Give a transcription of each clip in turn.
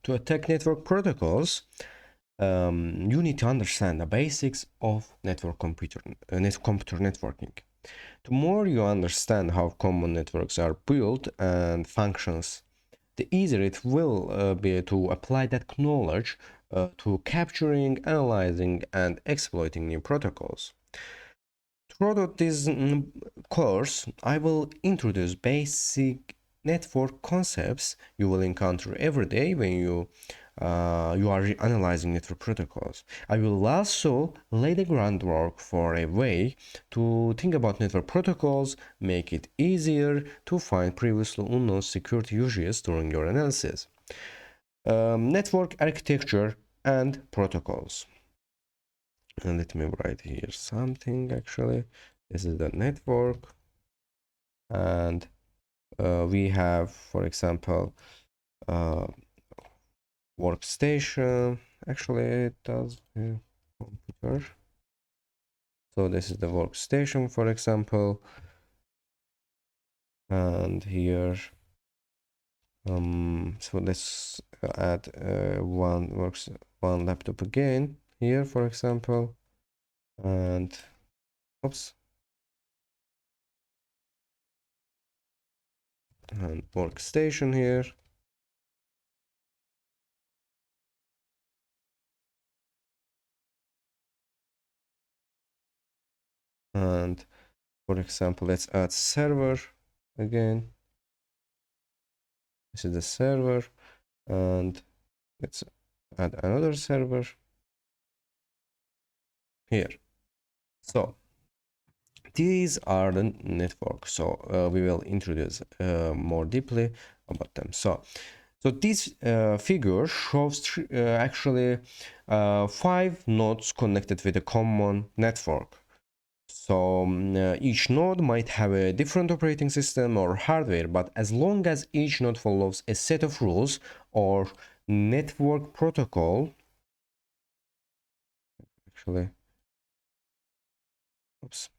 To attack network protocols, you need to understand the basics of computer networking. The more you understand how common networks are built and functions, the easier it will be to apply that knowledge to capturing, analyzing, and exploiting new protocols. Throughout this course, I will introduce basic network concepts you will encounter every day when you are analyzing network protocols. I will also lay the groundwork for a way to think about network protocols, make it easier to find previously unknown security issues during your analysis. Network architecture and protocols. And let me write here something. Actually, this is the network, and we have, for example, workstation. Actually, it does computer. So this is the workstation, for example, and here so let's add one laptop again here, for example, and oops, and workstation here. And for example, let's add server again. This is the server, and let's add another server here. So these are the networks. So we will introduce more deeply about them. So this figure shows actually 5 nodes connected with a common network. So each node might have a different operating system or hardware, but as long as each node follows a set of rules or network protocol, actually, oops,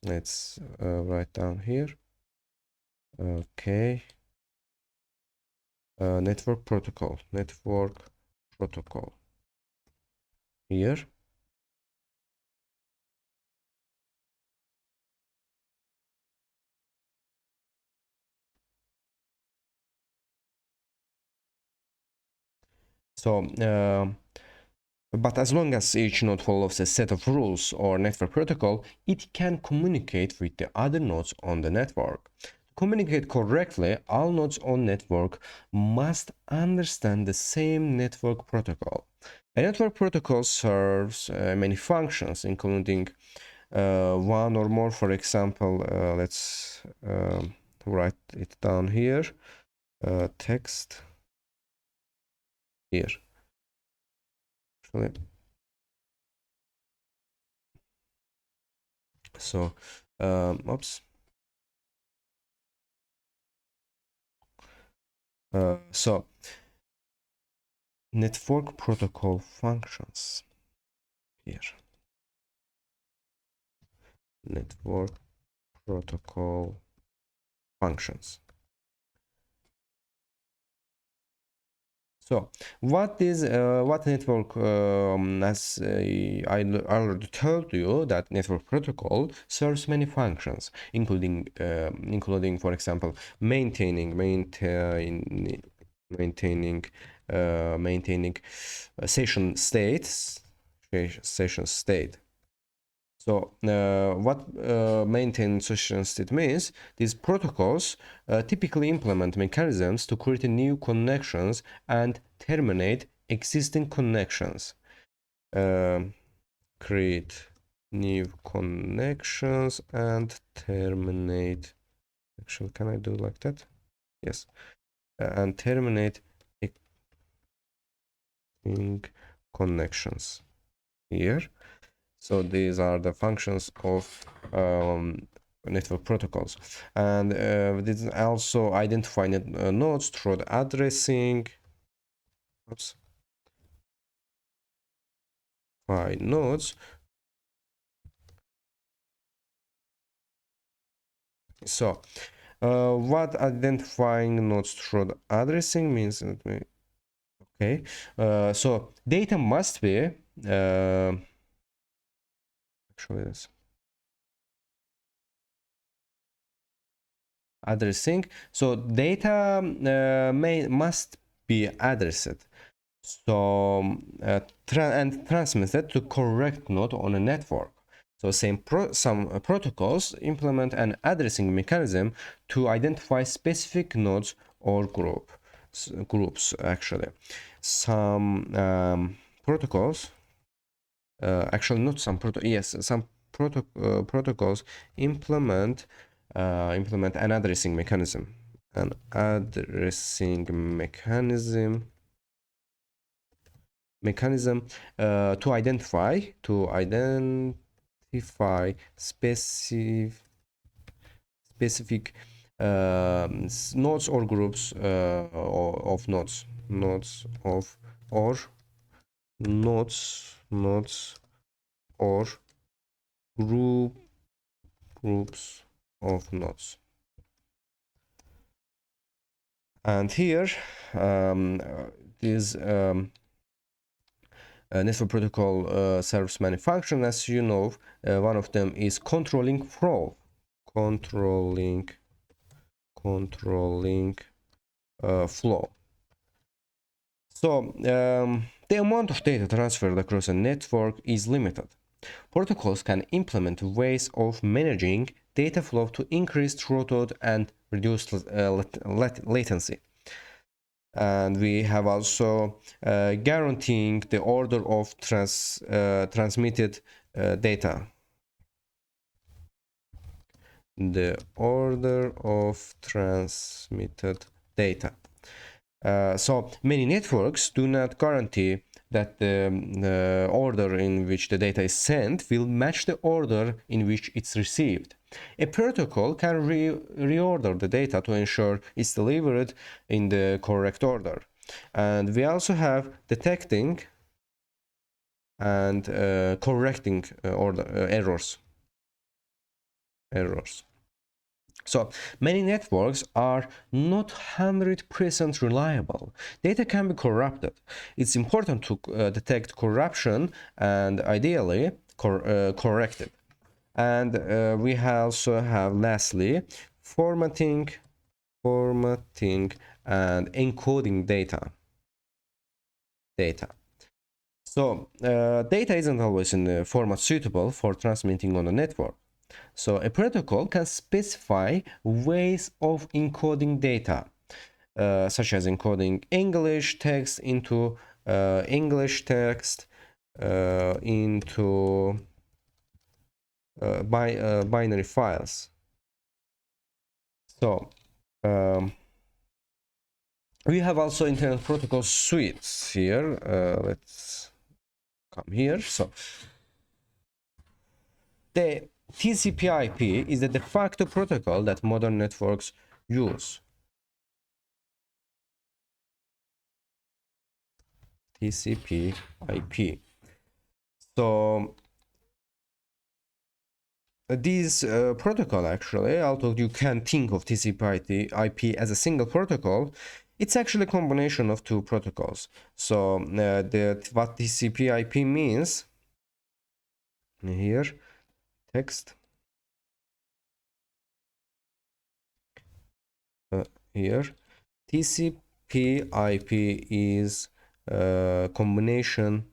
let's write down here. Okay, network protocol here. So but as long as each node follows a set of rules or network protocol, it can communicate with the other nodes on the network. To communicate correctly, all nodes on network must understand the same network protocol. A network protocol serves many functions, including one or more. For example, let's write it down here. Text here. Actually, so oops. So network protocol functions here. Network protocol functions. So what network, as I already told you, that network protocol serves many functions, including for example, maintaining session state. So what maintain session state means, these protocols typically implement mechanisms to create new connections and terminate existing connections. Create new connections and terminate. Actually, can I do like that? Yes. And terminate existing connections here. So these are the functions of network protocols, and this also identify nodes through the addressing. Oops. By nodes. So what identifying nodes through the addressing means? Let me Okay, so data must be actually this addressing. So data must be addressed. So and transmitted to correct node on a network. So some protocols implement an addressing mechanism to identify specific nodes or groups. Actually, some protocols, actually not some yes, some protocols implement an addressing mechanism. An addressing mechanism to identify specific nodes or groups of nodes of or nodes or groups of nodes. And here this network protocol serves many functions. As you know, one of them is controlling flow, controlling flow. So the amount of data transferred across a network is limited. Protocols can implement ways of managing data flow to increase throughput and reduce latency. And we have also guaranteeing the order of transmitted data. The order of transmitted data. So many networks do not guarantee that the order in which the data is sent will match the order in which it's received. A protocol can reorder the data to ensure it's delivered in the correct order. And we also have detecting and correcting errors. So many networks are not 100% reliable. Data can be corrupted. It's important to detect corruption and ideally correct it. And we also have lastly formatting and encoding data. So data isn't always in a format suitable for transmitting on a network. So a protocol can specify ways of encoding data, such as encoding English text into binary files. So we have also Internet Protocol suites here. Let's come here. So the TCP/IP is the de facto protocol that modern networks use. TCP/IP. So this protocol, actually, although you can think of TCP/IP as a single protocol, it's actually a combination of two protocols. So what TCP/IP means here, text here, TCP/IP is combination